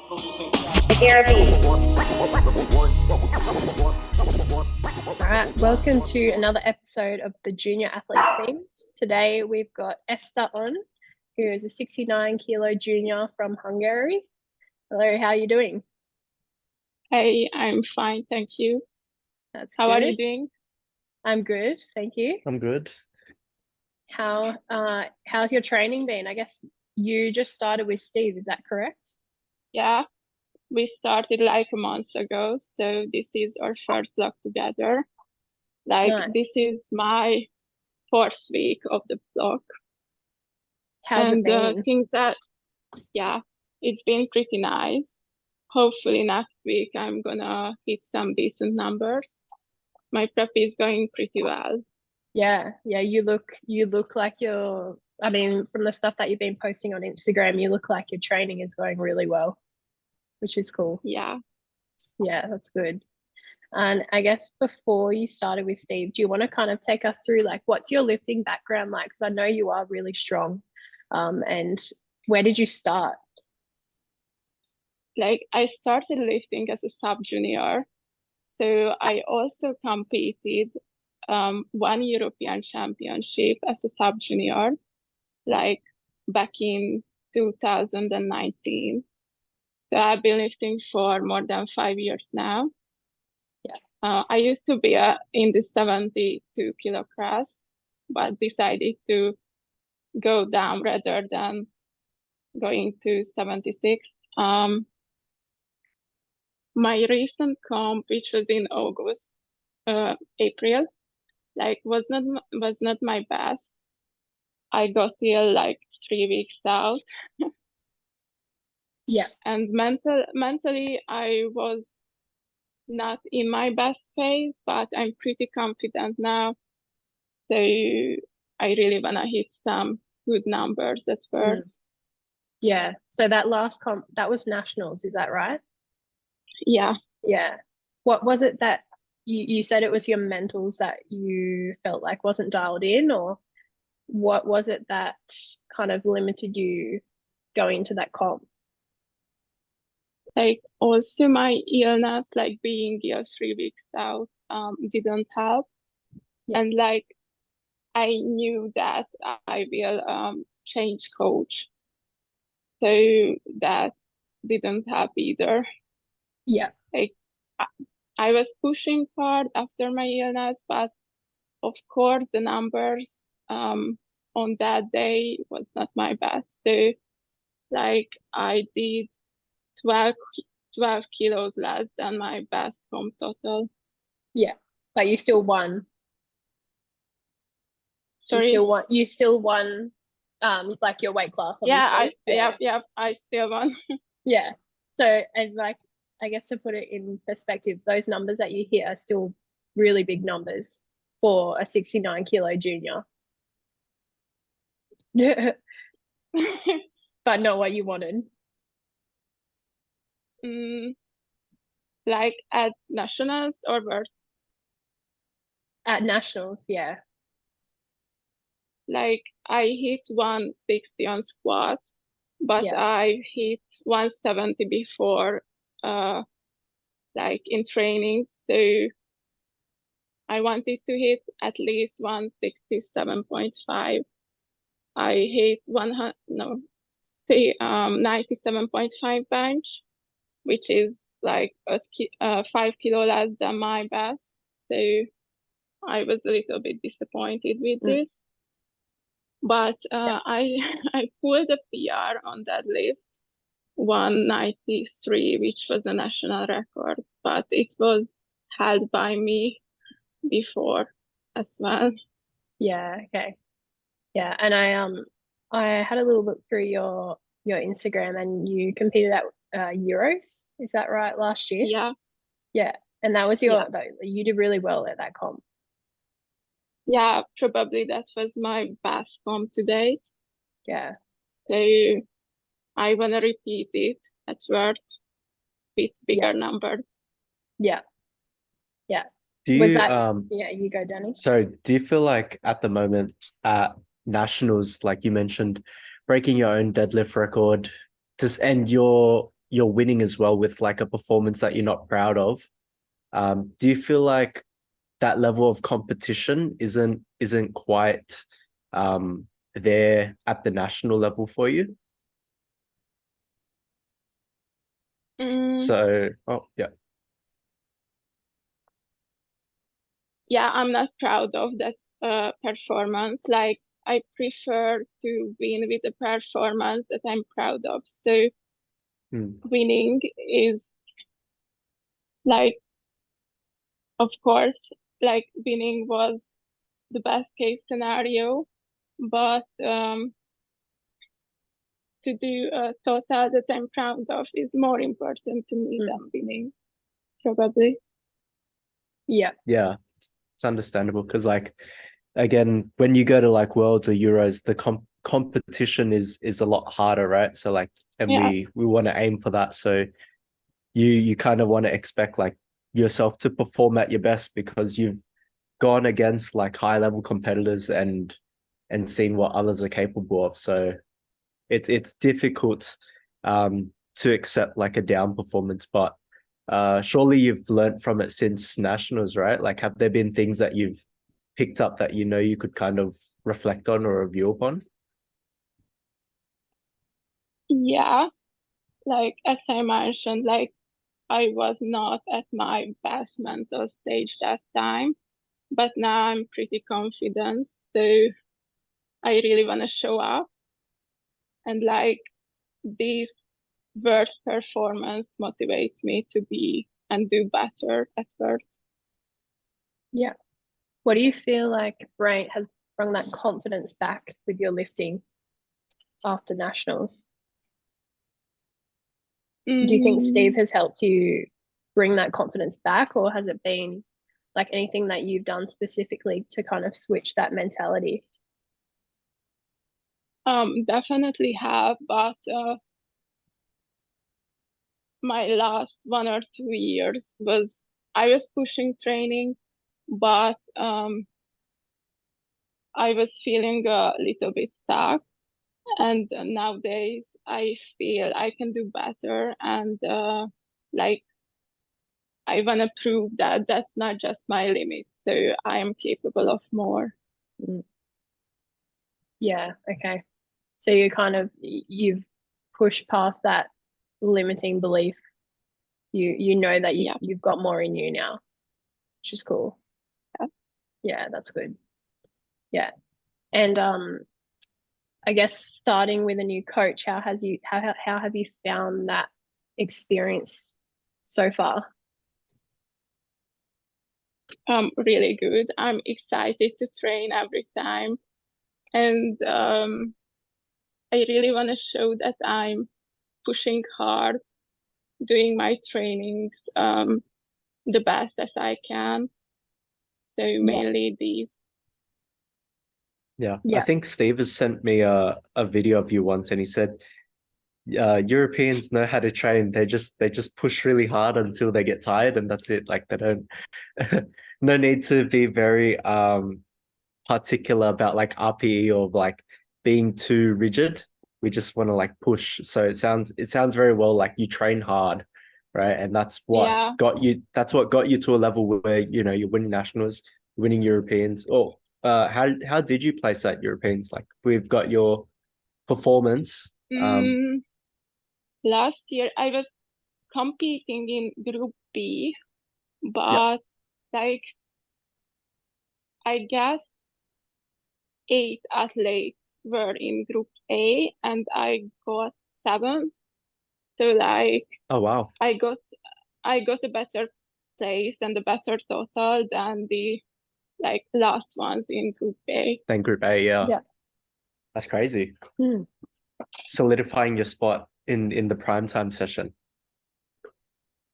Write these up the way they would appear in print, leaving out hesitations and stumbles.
All right, welcome to another episode of the Junior Athlete Themes. Today we've got Eszter on, who is a 69 kilo junior from Hungary. Hello, how are you doing? Hey, I'm fine, thank you. How are you doing? I'm good, thank you. I'm good. How's your training been? I guess you just started with Steve, is that correct? Yeah, we started like a month ago, so this is our first block together. Nice. This is my fourth week of the block. How's it been? It's been pretty nice. Hopefully next week I'm gonna hit some decent numbers. My prep is going pretty well. Yeah, you look like from the stuff that you've been posting on Instagram, you look like your training is going really well, which is cool. Yeah, that's good. And I guess before you started with Steve, do you want to kind of take us through like what's your lifting background like? Because I know you are really strong. And where did you start? I started lifting as a sub-junior. So I also competed one European championship as a sub-junior, back in 2019. So I've been lifting for more than 5 years now. Yeah. I used to be in the 72 kilo class, but decided to go down rather than going to 76. My recent comp, which was in April, was not my best. I got ill 3 weeks out. Yeah. And mentally, I was not in my best phase, but I'm pretty confident now. So I really wanna hit some good numbers at first. Yeah. So that last comp, that was nationals, is that right? Yeah. Yeah. What was it that you said it was your mentals that you felt like wasn't dialed in, or what was it that kind of limited you going into that comp? Also my illness, being ill 3 weeks out, didn't help. Yeah. And I knew that I will change coach. So that didn't help either. Yeah. I was pushing hard after my illness, but of course the numbers on that day was not my best. So I did 12 kilos less than my best comp total. Yeah. But you still won. Sorry. You still won like your weight class, obviously. Yeah, I still won. Yeah. So, and I guess to put it in perspective, those numbers that you hit are still really big numbers for a 69 kilo junior. But not what you wanted. At nationals or worlds? At nationals, yeah. I hit 160 on squat, but Yeah. I hit 170 before, in training. So I wanted to hit at least 167.5. I hit 97.5 bench, which is 5 kilo less than my best. So I was a little bit disappointed with this. But I pulled a PR on that lift, 193, which was a national record, but it was held by me before as well. Yeah, okay. Yeah, and I had a little look through your Instagram, and you competed at Euros, is that right, last year? Yeah. Yeah, and that was you did really well at that comp. Yeah, probably that was my best comp to date. Yeah. So I want to repeat it at Worlds with bigger numbers. Yeah. Yeah. Do you you go, Danny. So do you feel like at the moment at nationals, like you mentioned, breaking your own deadlift record, and you're you're winning as well with like a performance that you're not proud of. Do you feel like that level of competition isn't quite there at the national level for you? So, yeah. Yeah, I'm not proud of that performance. Like, I prefer to win with a performance that I'm proud of. So winning is like, of course, like winning was the best case scenario, but to do a total that I'm proud of is more important to me than winning, probably. Yeah. Yeah, it's understandable because like again, when you go to like Worlds or Euros, the competition is a lot harder, right? So like, and we want to aim for that. So you kind of want to expect like yourself to perform at your best because you've gone against like high level competitors and seen what others are capable of. So it's difficult to accept like a down performance, but surely you've learned from it since nationals, right? Like, have there been things that you've picked up that you know you could kind of reflect on or review upon? Yeah, like as I mentioned, like I was not at my best mental stage that time, but now I'm pretty confident. So I really want to show up, and like this worst performance motivates me to be and do better at words. Yeah. What do you feel like Brain has brought that confidence back with your lifting after nationals? Do you think Steve has helped you bring that confidence back, or has it been like anything that you've done specifically to kind of switch that mentality? Definitely have, but my last 1 or 2 years I was pushing training, but I was feeling a little bit stuck. And nowadays I feel I can do better, and like I want to prove that that's not just my limit. So I am capable of more. Yeah. Okay. So you've pushed past that limiting belief. You know that you've got more in you now, which is cool. Yeah, that's good. Yeah. And I guess starting with a new coach, how have you found that experience so far? Really good. I'm excited to train every time, and I really want to show that I'm pushing hard, doing my trainings the best as I can. So mainly these. Yeah. I think Steve has sent me a video of you once, and he said Europeans know how to train. They just push really hard until they get tired, and that's it. Like, they don't no need to be very particular about like RPE or like being too rigid. We just want to like push. So it sounds very well like you train hard, right? And that's what got you to a level where you're winning nationals, winning Europeans. Oh, how did you place at Europeans? Like, we've got your performance. Last year I was competing in Group B, but like I guess 8 athletes were in Group A, and I got 7th. So like, oh wow, I got a better place and a better total than the like last ones in Group A. then Group A, yeah. That's crazy. Solidifying your spot in the primetime session.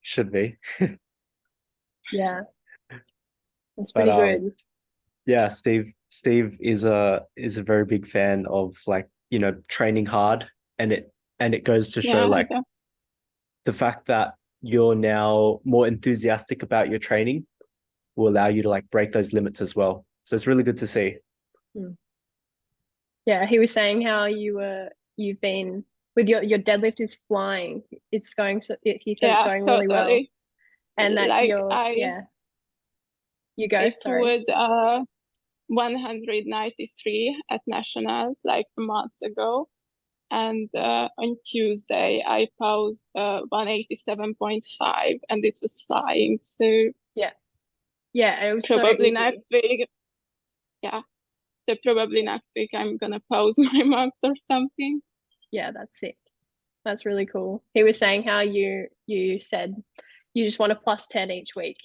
Should be. Yeah. That's pretty good. Yeah, Steve is a very big fan of like, training hard, and it goes to show like the fact that you're now more enthusiastic about your training will allow you to like break those limits as well. So it's really good to see. Yeah, he was saying how you've been with your deadlift is flying. It's going so he said it's Yeah, going really well. totally. And that Like you go, I sorry. put 193 at nationals like a month ago. And on Tuesday, I paused 187.5 and it was flying. So Yeah, it was probably so next easy. week, yeah. So probably next week I'm gonna pause my marks or something. Yeah, that's sick. That's really cool. He was saying how you said you just want a plus 10 each week.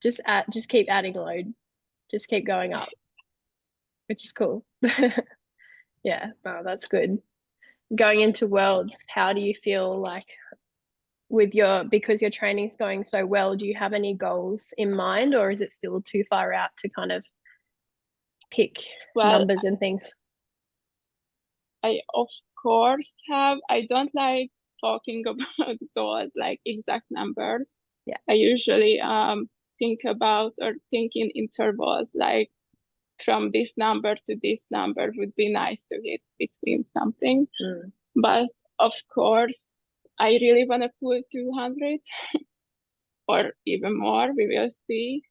Just keep adding load. Just keep going up, which is cool. Yeah, no, that's good. Going into Worlds, how do you feel like because your training's going so well, do you have any goals in mind, or is it still too far out to kind of pick Well, numbers and things? I of course have. I don't like talking about goals like exact numbers. Yeah. I usually think about or think in intervals like from this number to this number would be nice to hit between something. But of course, I really want to put 200 or even more. We will see,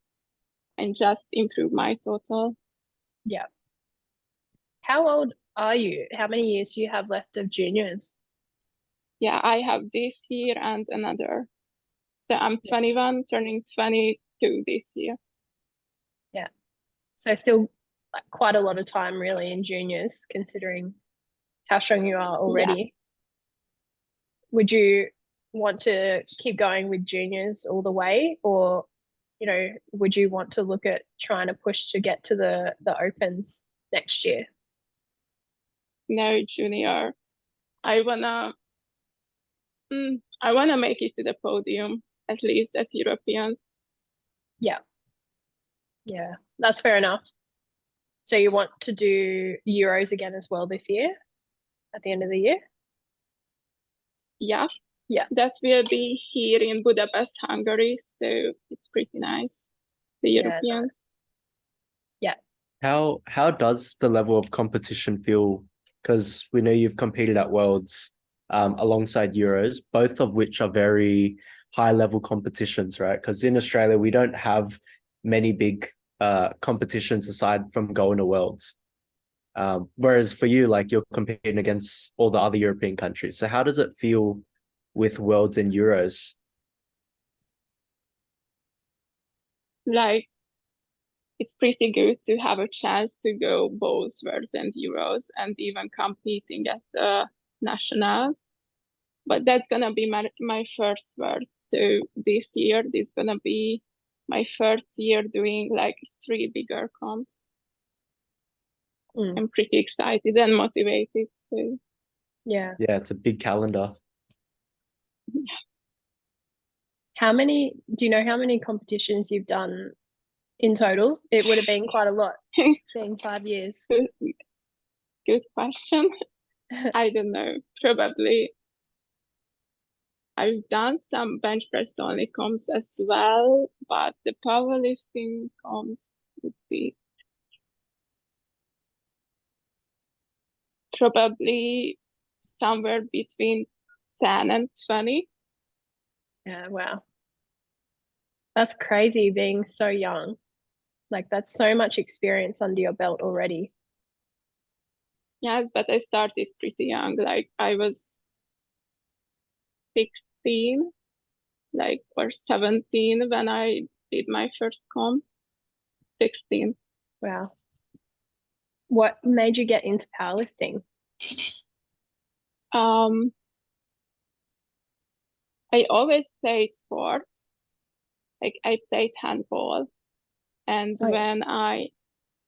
and just improve my total. Yeah. How old are you? How many years do you have left of juniors? Yeah, I have this year and another. So I'm 21, turning 22 this year. Yeah. So still like quite a lot of time really in juniors, considering how strong you are already. Yeah. Would you want to keep going with juniors all the way, or would you want to look at trying to push to get to the opens next year? No, junior. I wanna make it to the podium, at least at European. Yeah. Yeah, that's fair enough. So you want to do Euros again as well this year, at the end of the year? Yeah. Yeah. That will be here in Budapest, Hungary. So it's pretty nice. The Europeans. Yeah. How does the level of competition feel? Because we know you've competed at Worlds alongside Euros, both of which are very high level competitions, right? Because in Australia, we don't have many big competitions aside from going to Worlds. Whereas for you, like you're competing against all the other European countries. So how does it feel with Worlds and Euros? Like, it's pretty good to have a chance to go both Worlds and Euros and even competing at nationals. But that's gonna be my first Worlds. So this year, this gonna be my first year doing like 3 bigger comps. I'm pretty excited and motivated. So Yeah. Yeah, it's a big calendar. Do you know how many competitions you've done in total? It would have been quite a lot, being 5 years. Good question. I don't know. Probably I've done some bench press only comps as well, but the powerlifting comps would be probably somewhere between 10 and 20. Yeah, wow. That's crazy being so young. Like that's so much experience under your belt already. Yes, but I started pretty young. Like I was 16, like or 17 when I did my first comp. 16. Wow. What made you get into powerlifting? I always played sports. Like I played handball. And when I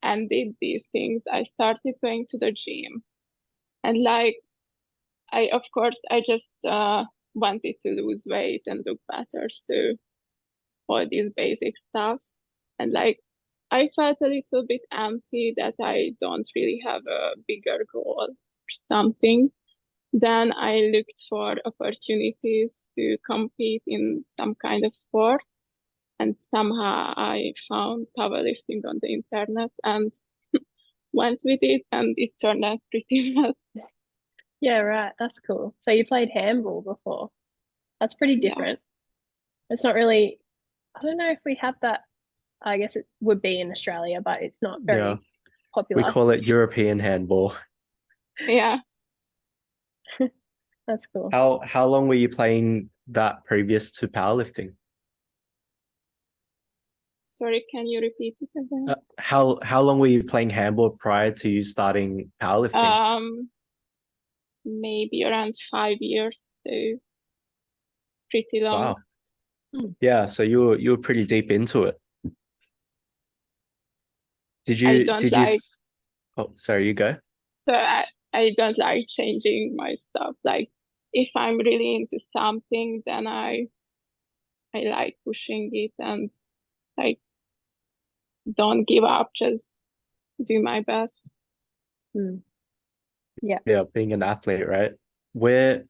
ended these things, I started going to the gym. And like of course I just wanted to lose weight and look better. So all these basic stuffs. And like I felt a little bit empty that I don't really have a bigger goal or something. Then I looked for opportunities to compete in some kind of sport. And somehow I found powerlifting on the internet and went with it, and it turned out pretty well. Yeah, right. That's cool. So you played handball before. That's pretty Yeah, different. It's not really, I don't know if we have that. I guess it would be in Australia, but it's not Yeah, very we popular. call it European handball. yeah. That's cool. How long were you playing that previous to powerlifting? Sorry, can you repeat it again? How long were you playing handball prior to you starting powerlifting? Maybe around 5 years, so pretty long. Wow. Yeah, so you were pretty deep into it. Did I you don't did you like, oh sorry, you go. so I don't like changing my stuff. Like if I'm really into something, then I like pushing it and like don't give up, just do my best. Mm. Yeah. Yeah, being an athlete, right? Where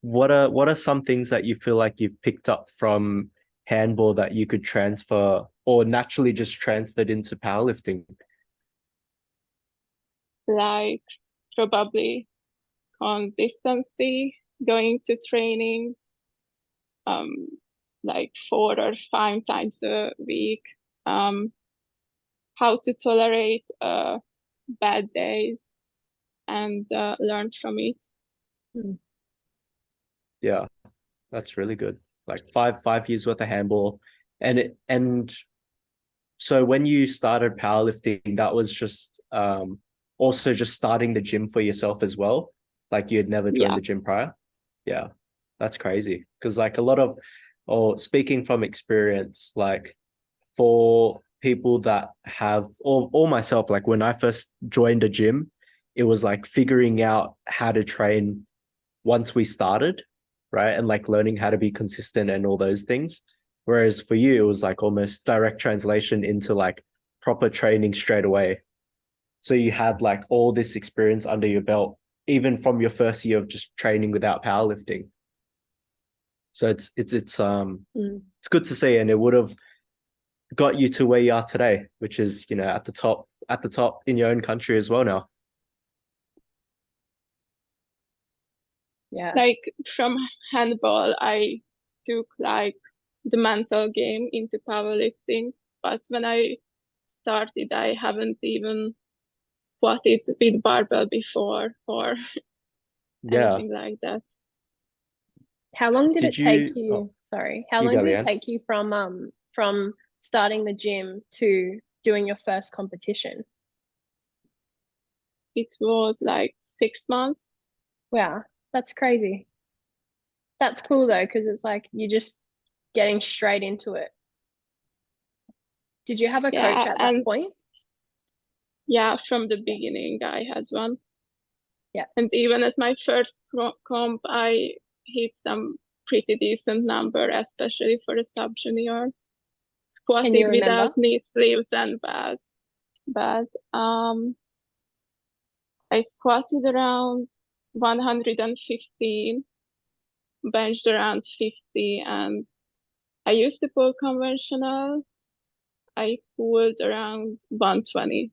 what are some things that you feel like you've picked up from handball that you could transfer or naturally just transferred into powerlifting? Like probably consistency, going to trainings, um, like 4 or 5 times a week, um, how to tolerate bad days and learn from it. Mm. Yeah, that's really good. Like five years worth of handball. And so when you started powerlifting, that was just also just starting the gym for yourself as well. Like you had never joined Yeah, the gym prior. Yeah, that's crazy. Because like a lot of, or speaking from experience, like for people that have, or myself, like when I first joined a gym, it was like figuring out how to train once we started, right? And like learning how to be consistent and all those things. Whereas for you, it was like almost direct translation into like proper training straight away. So you had like all this experience under your belt, even from your first year of just training without powerlifting. So Mm. it's good to see, and it would have got you to where you are today, which is, you know, at the top in your own country as well now. Yeah. like from handball, I took like the mental game into powerlifting, but when I started, I haven't even squatted with barbell before or Yeah. anything like that. How long did Did it take you? Oh, you? Sorry. How you long go, did it Leanne. take you from starting the gym to doing your first competition? It was like 6 months. Wow, that's crazy. That's cool though, because it's like you're just getting straight into it. Did you have a coach Yeah, at that and point? yeah, from the Yeah. beginning, I had one. Yeah. And even at my first comp, I hit some pretty decent number, especially for a sub junior. Can you Squatted remember? without knee sleeves and pads. But I squatted around 115, benched around 50, and I used to pull conventional. I pulled around 120.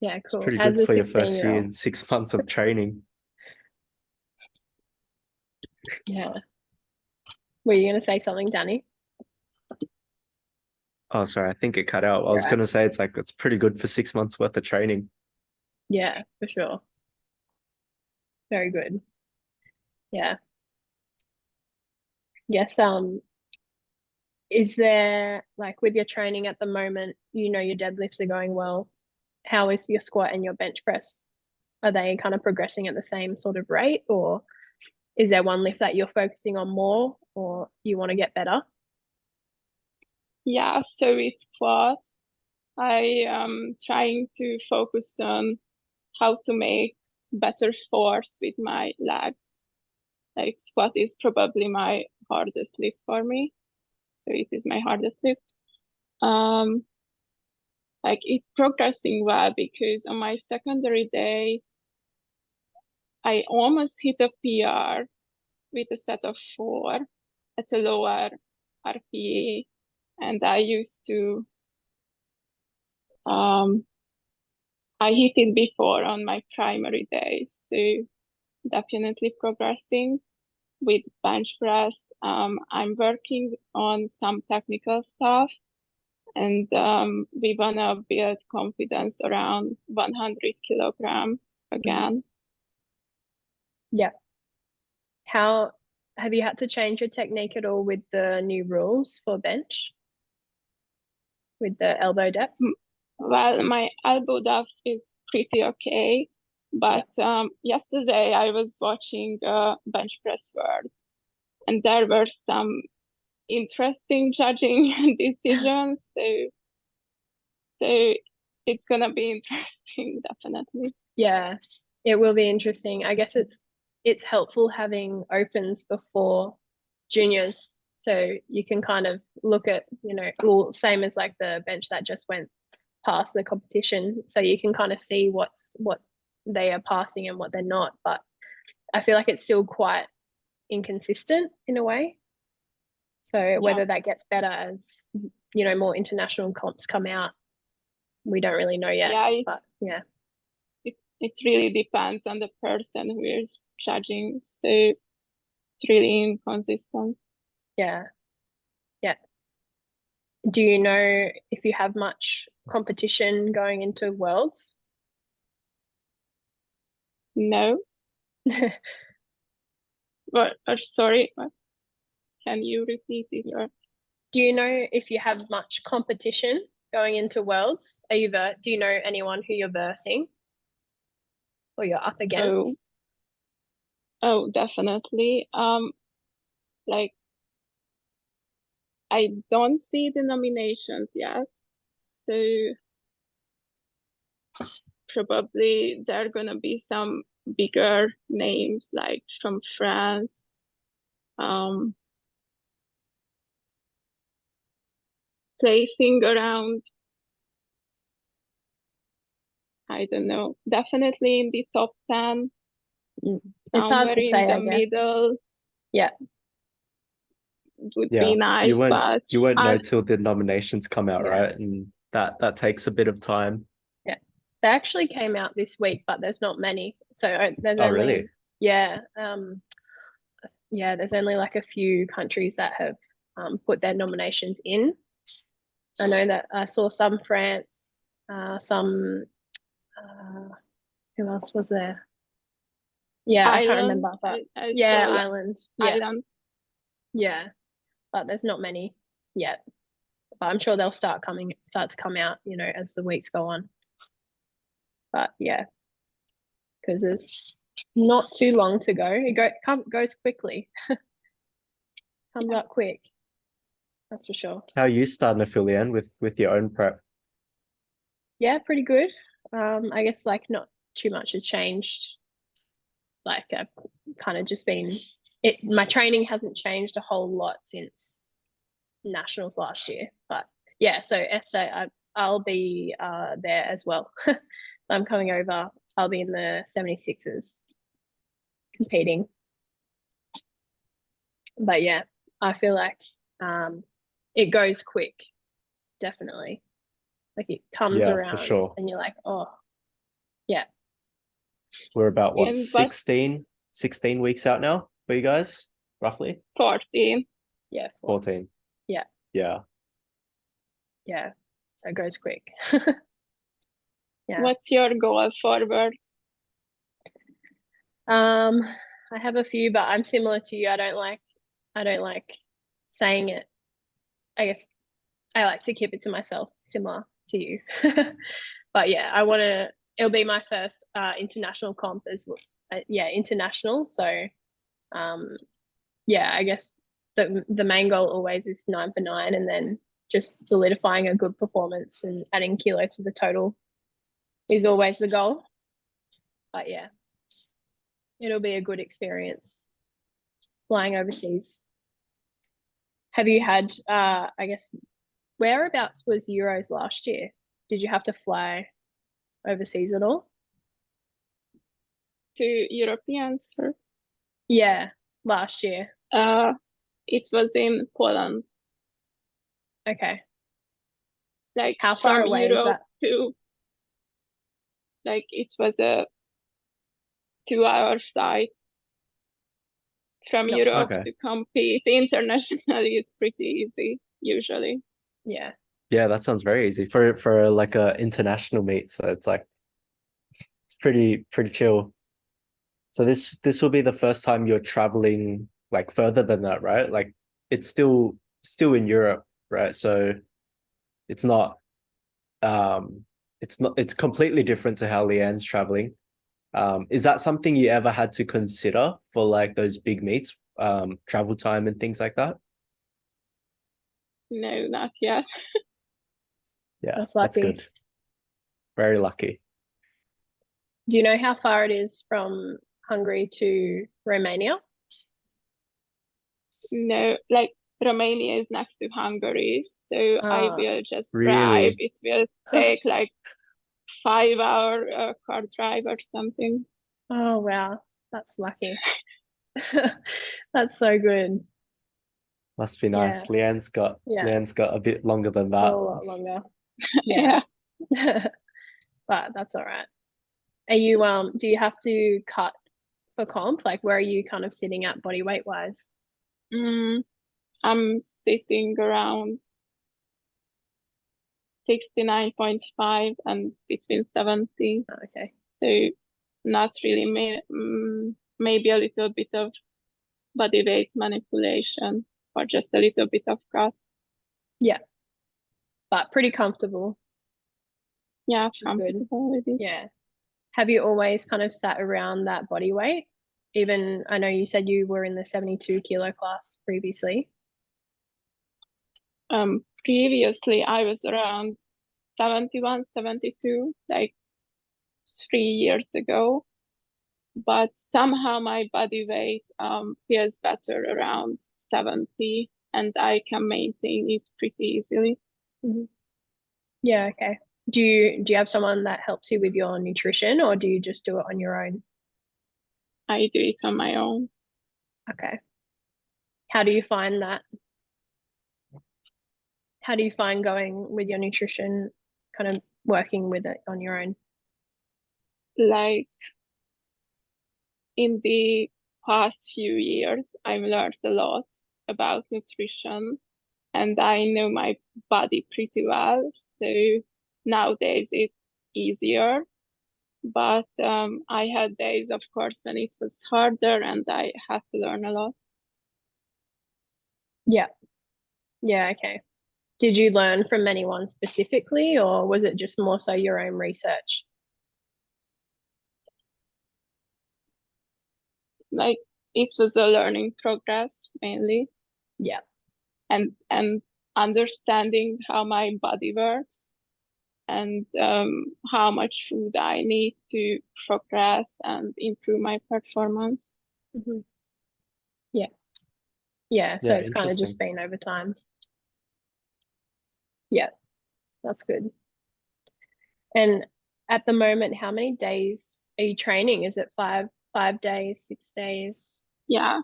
Yeah, It's cool. pretty As good a for your 16 first year year old. and 6 months of training. Yeah. Were you gonna say something, Danny? Oh, sorry, I think it cut out. I You're was right. gonna say it's like it's pretty good for 6 months worth of training. Yeah, for sure. Very good. Yeah. Yes. Is there like with your training at the moment, you know your deadlifts are going well. How is your squat and your bench press? Are they kind of progressing at the same sort of rate, or is there one lift that you're focusing on more or you want to get better? Yeah, so with squat, I am trying to focus on how to make better force with my legs. Like squat is probably my hardest lift for me. So it is my hardest lift. Um, like it's progressing well because on my secondary day, I almost hit a PR with a set of 4 at a lower RPE. And I used to, I hit it before on my primary day. So definitely progressing with bench press. I'm working on some technical stuff, and we wanna build confidence around 100 kilogram again. Yeah. How have you had to change your technique at all with the new rules for bench? With the elbow depth? Well, my elbow depth is pretty okay, but yesterday I was watching bench press world, and there were some interesting judging decisions. So it's gonna be interesting, definitely. Yeah, it will be interesting. I guess it's helpful having opens before juniors, so you can kind of look at, well, same as like the bench that just went past the competition, so you can kind of see what they are passing and what they're not. But I feel like it's still quite inconsistent in a way. So whether that gets better as more international comps come out, we don't really know yet. But yeah. It really depends on the person who is judging. So it's really inconsistent. Yeah. Yeah. Do you know if you have much competition going into Worlds? No. But sorry, can you repeat it? Or do you know if you have much competition going into Worlds? Do you know anyone who you're versing or you're up against? Oh, definitely. Like I don't see the nominations yet, so probably there are gonna be some bigger names like from France. Placing around, I don't know, definitely in the top 10. It's hard to say, in the I guess. middle. Yeah. Would be nice, you won't know I'll... till the nominations come out, right? And that takes a bit of time. Yeah, they actually came out this week, but there's not many. So there's Oh, only, really? Yeah, there's only like a few countries that have put their nominations in. I know that I saw some France, some who else was there? Yeah, Ireland, I can't remember, but I Ireland. Yeah. Ireland. Yeah, but there's not many yet. But I'm sure they'll start to come out, as the weeks go on. But yeah, because there's not too long to go. It goes quickly. Comes up quick. That's for sure. How are you starting to fill in with your own prep? Yeah, pretty good. I guess like not too much has changed. Like I've kind of just been my training hasn't changed a whole lot since nationals last year. But yeah, so Eszter, I'll be there as well. I'm coming over. I'll be in the 76ers competing. But yeah, I feel like it goes quick, definitely. Like it comes around for sure. and you're like, oh, yeah. We're about 16 weeks out now for you guys, roughly? 14. Yeah. 14. Yeah. Yeah. Yeah. So it goes quick. Yeah. What's your goal forward? I have a few, but I'm similar to you. I don't like saying it. I guess I like to keep it to myself, similar to you. But yeah, it'll be my first international comp as well. International. So I guess the main goal always is 9 for 9, and then just solidifying a good performance and adding kilo to the total is always the goal. But yeah, it'll be a good experience flying overseas. Have you had, I guess, whereabouts was Euros last year? Did you have to fly overseas at all? To Europeans? Yeah, last year. It was in Poland. Okay. Like how far away Europe is that? to, like it was a 2-hour flight from Yep. Europe Okay. to compete internationally. It's pretty easy usually. Yeah. Yeah, that sounds very easy for like a international meet. So it's like it's pretty chill. So this will be the first time you're traveling like further than that, right? Like it's still in Europe, right? So it's not it's completely different to how Leanne's traveling. Is that something you ever had to consider for like those big meets, travel time and things like that? No, not yet. Yeah, That's that's lucky. good. Very lucky. Do you know how far it is from Hungary to Romania? No, like Romania is next to Hungary, so I will just drive. Really? It will take like 5-hour car drive or something. Oh, wow. That's lucky. That's so good. Must be Yeah. nice. Leanne's got a bit longer than A that. lot longer. Yeah. But that's all right. Are you do you have to cut for comp? Like where are you kind of sitting at body weight wise? I'm sitting around 69.5 and between 70. Okay. So not really maybe a little bit of body weight manipulation or just a little bit of cut. Yeah. But pretty comfortable. Yeah, Which is comfortable with it. Yeah. Have you always kind of sat around that body weight? Even I know you said you were in the 72 kilo class previously. Previously I was around 71, 72, like 3 years ago. But somehow my body weight feels better around 70 and I can maintain it pretty easily. Mm-hmm. Yeah, okay. Do you have someone that helps you with your nutrition or do you just do it on your own? I do it on my own. Okay. How do you find that? How do you find going with your nutrition, kind of working with it on your own? Like in the past few years, I've learned a lot about nutrition and I know my body pretty well. So nowadays it's easier. But I had days, of course, when it was harder and I had to learn a lot. Yeah. Yeah, okay. Did you learn from anyone specifically or was it just more so your own research? Like it was a learning progress mainly. Yeah. And understanding how my body works and how much food I need to progress and improve my performance. Mm-hmm. Yeah. Yeah. So Yeah, it's kind of just interesting. been over time. Yeah, that's good. And at the moment, how many days are you training? Is it 5 days, 6 days? Yeah.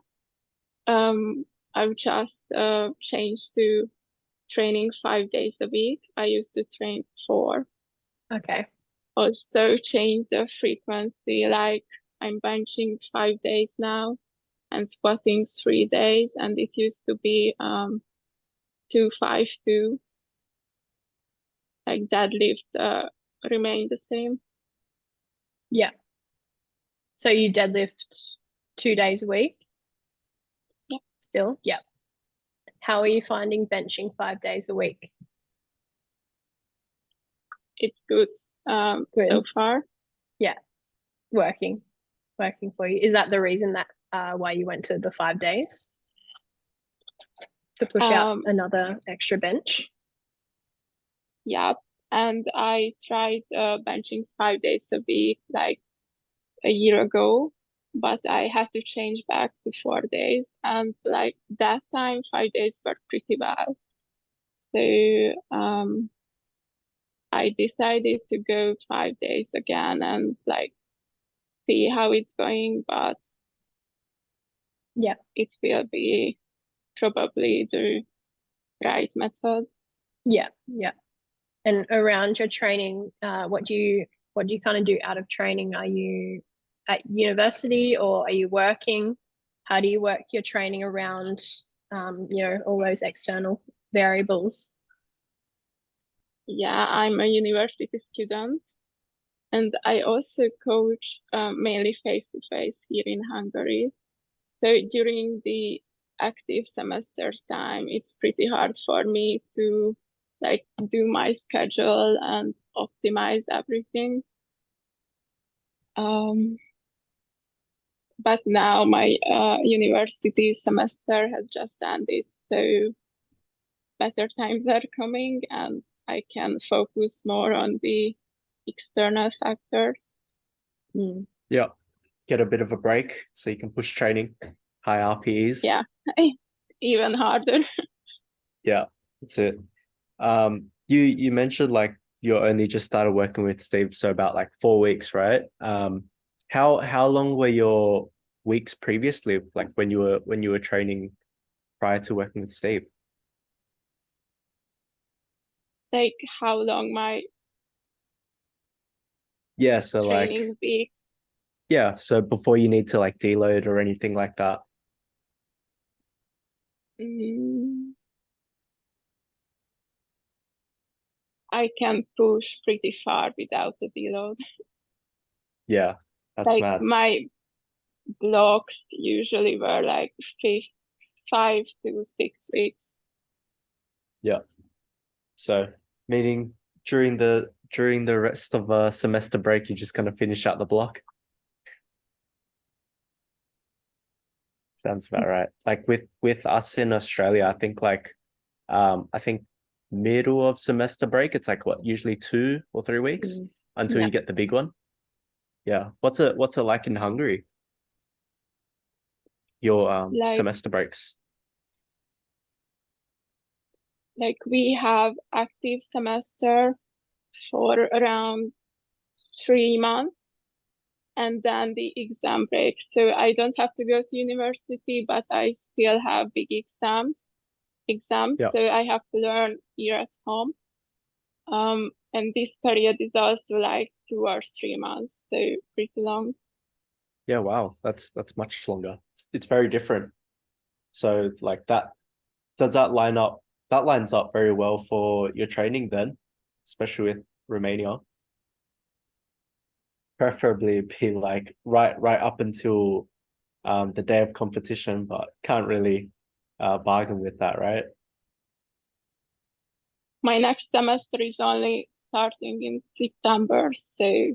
I've just changed to training 5 days a week. I used to train 4. Okay. Also changed the frequency, like I'm benching 5 days now and squatting 3 days, and it used to be 2-5-2. Like deadlift remained the same. Yeah. So you deadlift 2 days a week? Yeah. Still? Yeah. How are you finding benching 5 days a week? It's good, Good. so far. Yeah. Working for you. Is that the reason that why you went to the 5 days? To push out another extra bench? Yeah. And I tried benching 5 days a week like a year ago, but I had to change back to 4 days. And like that time, 5 days worked pretty well. So I decided to go 5 days again and like see how it's going, but Yeah, it will be probably the right method. yeah. And around your training, what do you kind of do out of training? Are you at university, or are you working? How do you work your training around, all those external variables? Yeah, I'm a university student, and I also coach mainly face-to-face here in Hungary. So during the active semester time, it's pretty hard for me to like do my schedule and optimize everything. But now my university semester has just ended, so better times are coming and I can focus more on the external factors. Yeah. Get a bit of a break so you can push training, high RPEs. Yeah, even harder. Yeah, that's it. You mentioned like you only just started working with Steve, so about like 4 weeks, right? How long were your weeks previously, like when you were training prior to working with Steve? Like how long my Yeah, so like training weeks? yeah, so before you need to like deload or anything like that. I can push pretty far without the deload. Yeah, that's Like mad. my blocks usually were like 5 to 6 weeks. Yeah. So meaning during the rest of a semester break, you're just gonna finish out the block. Sounds about right. Like with us in Australia, I think like I think middle of semester break, it's like what, usually 2 or 3 weeks until you get the big one. Yeah. What's it like in Hungary? Your Like semester breaks. we have active semester for around 3 months and then the exam break. So I don't have to go to university, but I still have big exams. Yeah. So I have to learn here at home. And this period is also like 2 or 3 months, so pretty long. Yeah, wow. That's much longer. It's very different. So like does that lines up very well for your training then, especially with Romania? Preferably be like right up until the day of competition, but can't really bargain with that, right? My next semester is only starting in September, so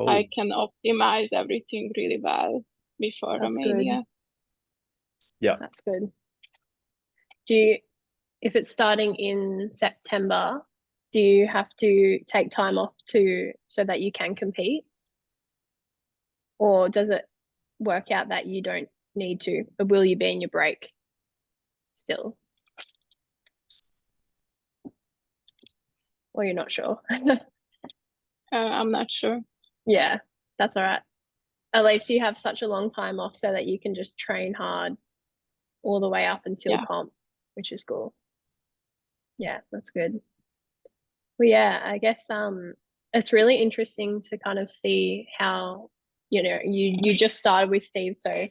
I can optimize everything really well before That's Romania. good. Yeah. That's good. If it's starting in September, do you have to take time off so that you can compete? Or does it work out that you don't need to, or will you be in your break still? Or you're not sure? I'm not sure. Yeah, that's all right. At least you have such a long time off so that you can just train hard all the way up until comp, which is cool. Yeah, that's good. Well, yeah, I guess it's really interesting to kind of see how, you just started with Steve, so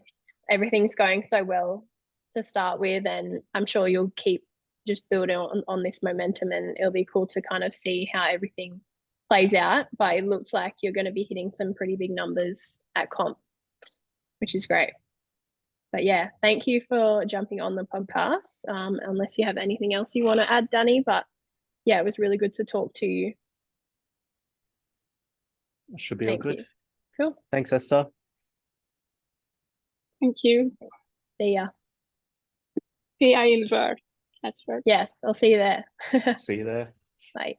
everything's going so well to start with, and I'm sure you'll keep just building on this momentum, and it'll be cool to kind of see how everything plays out. But it looks like you're going to be hitting some pretty big numbers at comp, which is great. But yeah, thank you for jumping on the podcast. Unless you have anything else you want to add, Danny, but yeah, it was really good to talk to you. Should be all good. Cool. Thanks, Eszter. Thank you. See ya. See you in Word. That's Word. Yes, I'll see you there. See you there. Bye.